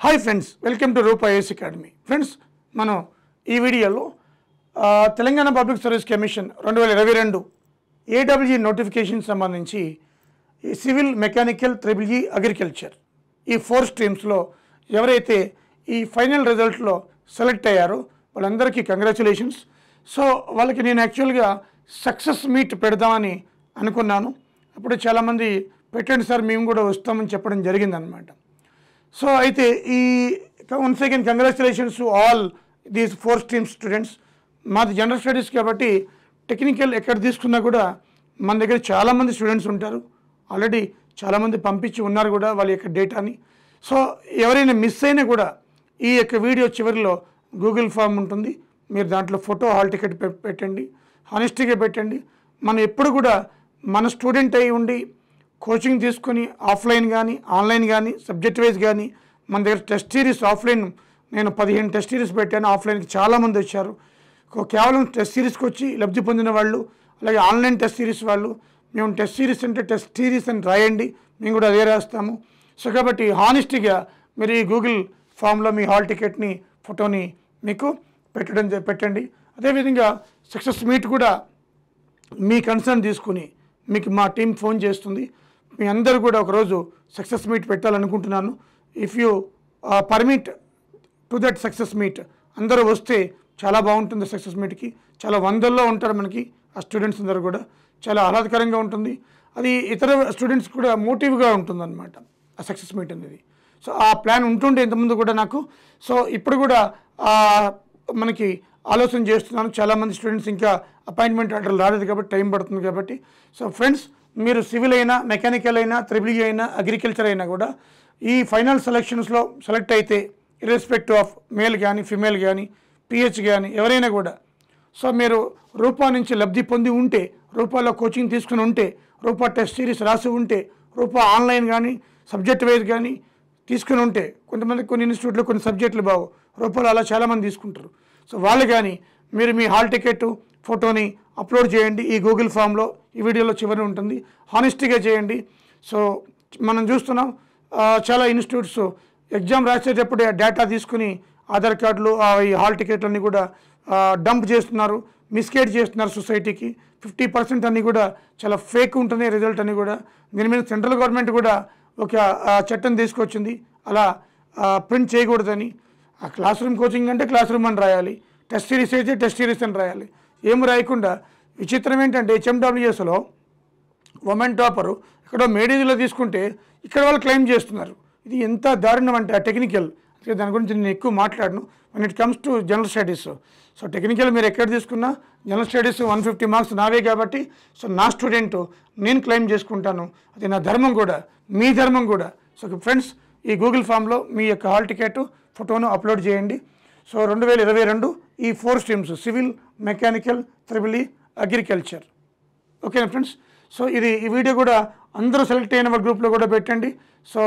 Hi friends, welcome to Rupa IAS academy. Friends, మనం ఈ వీడియోలో Telangana public service commission 2022 AWG notification సంబంధించి ఈ సివిల్, మెకానికల్, ట్రిపుల్ అగ్రికల్చర్ ఈ 4 స్ట్రీమ్స్లో ఎవరైతే ఈ ఫైనల్ రిజల్ట్లో సెలెక్ట్ అయ్యారో వాళ్ళందరికీ కంగ్రాచులేషన్స్. సో వాళ్ళకి నేను యాక్చువల్గా సక్సెస్ మీట్ పెడదామని అనుకున్నాను. అప్పుడు చాలామంది పెట్టండి సార్, మేము కూడా వస్తామని చెప్పడం జరిగిందనమాట. సో అయితే ఈ once again congratulations to all these 4 streams students. మాది జనరల్ స్టడీస్ కాబట్టి టెక్నికల్ ఎక్కడ తీసుకున్నా కూడా మన దగ్గర చాలామంది స్టూడెంట్స్ ఉంటారు. ఆల్రెడీ చాలామంది పంపించి ఉన్నారు కూడా వాళ్ళ యొక్క డేటాని. సో ఎవరైనా మిస్ అయినా కూడా ఈ యొక్క వీడియో చివరిలో గూగుల్ ఫామ్ ఉంటుంది, మీరు దాంట్లో ఫోటో, హాల్ టికెట్ పెట్టండి, హానెస్టీగా పెట్టండి. మనం ఎప్పుడు కూడా మన స్టూడెంట్ అయి ఉండి కోచింగ్ తీసుకొని ఆఫ్లైన్ కానీ ఆన్లైన్ కానీ సబ్జెక్ట్ వైజ్ కానీ మన దగ్గర టెస్ట్ సిరీస్ ఆఫ్లైన్ నేను 15 టెస్ట్ సిరీస్ పెట్టాను. ఆఫ్లైన్కి చాలామంది వచ్చారు. కేవలం టెస్ట్ సిరీస్కి వచ్చి లబ్ధి పొందిన వాళ్ళు, అలాగే ఆన్లైన్ టెస్ట్ సిరీస్ వాళ్ళు, మేము టెస్ట్ సిరీస్ అంటే టెస్ట్ సిరీస్ అని రాయండి, మేము కూడా అదే రాస్తాము. సో కాబట్టి హానెస్టీగా మీరు ఈ గూగుల్ ఫామ్లో మీ హాల్ టికెట్ని, ఫోటోని మీకు పెట్టండి. అదేవిధంగా సక్సెస్ మీట్ కూడా మీ కన్సర్న్ తీసుకుని మీకు మా టీం ఫోన్ చేస్తుంది. మీ అందరూ కూడా ఒకరోజు సక్సెస్ మీట్ పెట్టాలనుకుంటున్నాను. If you permit to that success meet, అందరూ వస్తే చాలా బాగుంటుంది. సక్సెస్ మీట్కి చాలా వందల్లో ఉంటారు మనకి ఆ స్టూడెంట్స్ అందరూ కూడా. చాలా ఆహ్లాదకరంగా ఉంటుంది. అది ఇతర స్టూడెంట్స్ కూడా మోటివ్గా ఉంటుందన్నమాట ఆ సక్సెస్ మీట్ అనేది. సో ఆ ప్లాన్ ఉంటుండే ఇంతకుముందు కూడా నాకు. సో ఇప్పుడు కూడా మనకి ఆలోచన చేస్తున్నాను. చాలామంది స్టూడెంట్స్ ఇంకా అపాయింట్మెంట్ ఆర్డర్లు రాలేదు కాబట్టి టైం పడుతుంది కాబట్టి. సో ఫ్రెండ్స్, మీరు సివిల్ అయినా, మెకానికల్ అయినా, ట్రిపుల్ అయినా, అగ్రికల్చర్ అయినా కూడా ఈ ఫైనల్ సెలక్షన్స్లో సెలెక్ట్ అయితే ఇర్రెస్పెక్టివ్ ఆఫ్ మేల్ కానీ, ఫిమేల్ కానీ, పిహెచ్ కానీ ఎవరైనా కూడా, సో మీరు రూపా నుంచి లబ్ధి పొంది ఉంటే, రూపాలో కోచింగ్ తీసుకుని ఉంటే, రూపా టెస్ట్ సిరీస్ రాసి ఉంటే, రూపా ఆన్లైన్ కానీ సబ్జెక్ట్ వైజ్ కానీ తీసుకుని ఉంటే, కొంతమంది కొన్ని ఇన్స్టిట్యూట్లో కొన్ని సబ్జెక్టులు బాగు, రూపాలో అలా చాలామంది తీసుకుంటారు. సో వాళ్ళు కానీ మీరు మీ హాల్ టికెట్, ఫోటోని అప్లోడ్ చేయండి ఈ గూగుల్ ఫామ్లో. ఈ వీడియోలో చివరి ఉంటుంది, హానెస్టీగా చేయండి. సో మనం చూస్తున్నాం చాలా ఇన్స్టిట్యూట్స్ ఎగ్జామ్ రాసేటప్పుడు డేటా తీసుకుని ఆధార్ కార్డులు, ఈ హాల్ టికెట్లన్నీ కూడా డంప్ చేస్తున్నారు, మిస్గైడ్ చేస్తున్నారు సొసైటీకి. 50% అన్నీ కూడా చాలా ఫేక్ ఉంటుంది రిజల్ట్ అని కూడా. దీని మీద సెంట్రల్ గవర్నమెంట్ కూడా ఒక చట్టం తీసుకొచ్చింది, అలా ప్రింట్ చేయకూడదని. ఆ క్లాస్ రూమ్ కోచింగ్ అంటే క్లాస్ రూమ్ అని రాయాలి, టెస్ట్ సిరీస్ అయితే టెస్ట్ సిరీస్ అని రాయాలి. ఏం రాయకుండా విచిత్రం ఏంటంటే హెచ్ఎండబ్ల్యూఎస్లో ఉమెన్ టాపరు ఇక్కడ మేడీలో తీసుకుంటే ఇక్కడ వాళ్ళు క్లెయిమ్ చేస్తున్నారు. ఇది ఎంత దారుణం అంటే ఆ టెక్నికల్. దాని గురించి నేను ఎక్కువ మాట్లాడను one it comes to general studies. So technical మీరు ఎక్కడ తీసుకున్నా జనరల్ స్టడీస్ 150 మార్క్స్ నావే కాబట్టి, సో నా స్టూడెంట్ నేను క్లెయిమ్ చేసుకుంటాను. అది నా ధర్మం కూడా, మీ ధర్మం కూడా. సో ఫ్రెండ్స్, ఈ గూగుల్ ఫామ్లో మీ యొక్క హాల్ టికెట్, ఫోటోను అప్లోడ్ చేయండి. సో 2022 ఈ 4 streams civil, mechanical, triple agriculture. ఓకేనా ఫ్రెండ్స్? సో ఈ వీడియో కూడా అందరూ సెలెక్ట్ అయిన వాళ్ళ గ్రూప్లో కూడా పెట్టండి. సో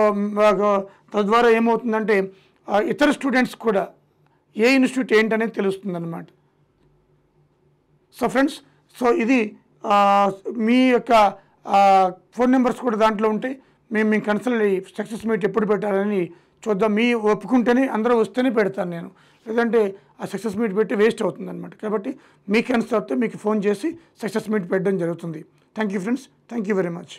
తద్వారా ఏమవుతుందంటే ఇతర స్టూడెంట్స్ కూడా ఏ ఇన్స్టిట్యూట్ ఏంటనేది తెలుస్తుంది అన్నమాట. సో ఫ్రెండ్స్, సో ఇది మీ యొక్క ఫోన్ నెంబర్స్ కూడా దాంట్లో ఉంటాయి. మేము మీ కన్సల్ట్ సక్సెస్ మీట్ ఎప్పుడు పెట్టాలని చూద్దాం. మీ ఒప్పుకుంటేనే, అందరూ వస్తేనే పెడతాను నేను, లేదంటే ఆ సక్సెస్ మీట్ పెట్టి వేస్ట్ అవుతుంది అనమాట. కాబట్టి మీకు కన్సల్ట్ మీకు ఫోన్ చేసి సక్సెస్ మీట్ పెట్టడం జరుగుతుంది. Thank you friends, thank you very much.